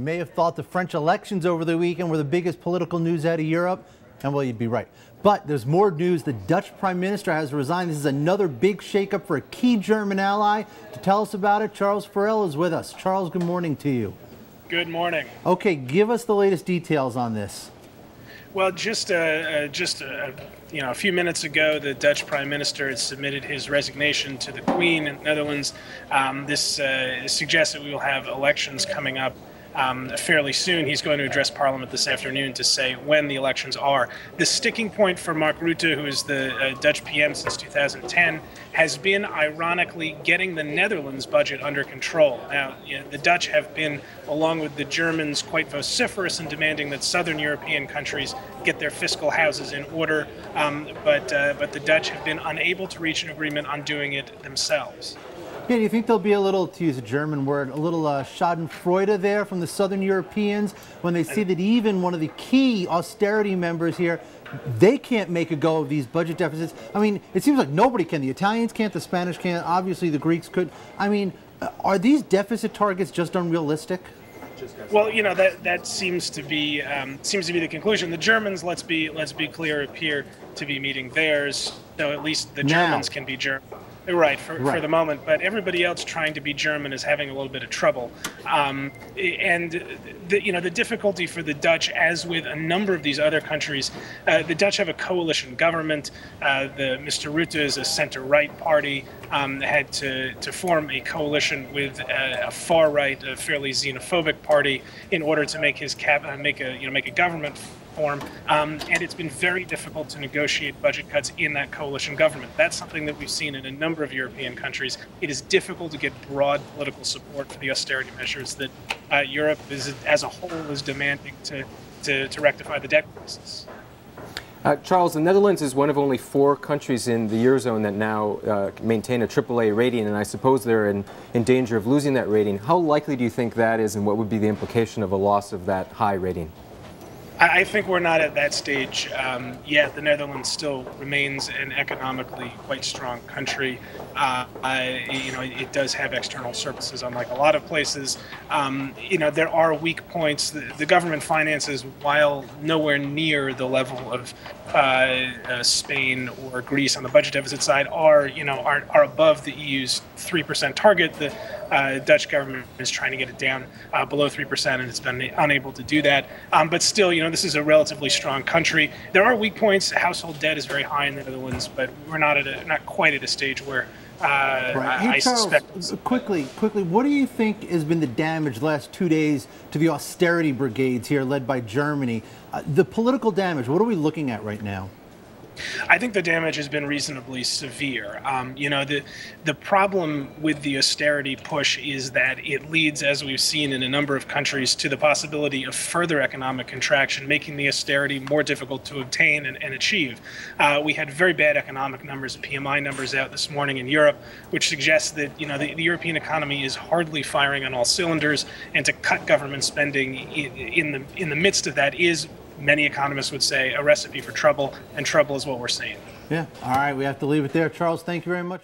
may have thought the French elections over the weekend were the biggest political news out of Europe, and well, you'd be right. But there's more news. The Dutch Prime Minister has resigned. This is another big shakeup for a key German ally. To tell us about it, Charles Forelle is with us. Charles, good morning to you. Good morning. Okay, give us the latest details on this. Well, just a few minutes ago, the Dutch Prime Minister had submitted his resignation to the Queen in the Netherlands. This suggests that we will have elections coming up fairly soon. He's going to address Parliament this afternoon to say when the elections are. The sticking point for Mark Rutte, who is the Dutch PM since 2010, has been, ironically, getting the Netherlands budget under control. Now, the Dutch have been, along with the Germans, quite vociferous in demanding that southern European countries get their fiscal houses in order, but the Dutch have been unable to reach an agreement on doing it themselves. Yeah, do you think there'll be a little, to use a German word, a little schadenfreude there from the southern Europeans when they see that even one of the key austerity members here, they can't make a go of these budget deficits? I mean, it seems like nobody can. The Italians can't, the Spanish can't, obviously the Greeks could. I mean, are these deficit targets just unrealistic? Well, that seems to be the conclusion. The Germans, let's be clear, appear to be meeting theirs, though at least the Germans can be German. Right, for the moment, but everybody else trying to be German is having a little bit of trouble. And the difficulty for the Dutch, as with a number of these other countries, the Dutch have a coalition government. Mr. Rutte is a center-right party, had to form a coalition with a far-right, a fairly xenophobic party in order to make his make a government form, and it's been very difficult to negotiate budget cuts in that coalition government. That's something that we've seen in a number of European countries. It is difficult to get broad political support for the austerity measures that Europe as a whole is demanding to rectify the debt crisis. Charles, the Netherlands is one of only 4 countries in the Eurozone that now maintain a AAA rating, and I suppose they're in danger of losing that rating. How likely do you think that is, and what would be the implication of a loss of that high rating? I think we're not at that stage yet. The Netherlands still remains an economically quite strong country. It does have external surpluses, unlike a lot of places. There are weak points. The government finances, while nowhere near the level of Spain or Greece on the budget deficit side, are above the EU's 3% target. The Dutch government is trying to get it down below 3%, and it's been unable to do that. But still, this is a relatively strong country. There are weak points. Household debt is very high in the Netherlands, but we're not quite at a stage where Hey, Charles, quickly, what do you think has been the damage the last 2 days to the austerity brigades here led by Germany? The political damage, what are we looking at right now? I think the damage has been reasonably severe. The problem with the austerity push is that it leads, as we've seen in a number of countries, to the possibility of further economic contraction, making the austerity more difficult to obtain and achieve. We had very bad economic numbers, PMI numbers out this morning in Europe, which suggests that the European economy is hardly firing on all cylinders, and to cut government spending in the midst of that is, many economists would say, a recipe for trouble, and trouble is what we're seeing. Yeah. All right. We have to leave it there. Charles, thank you very much.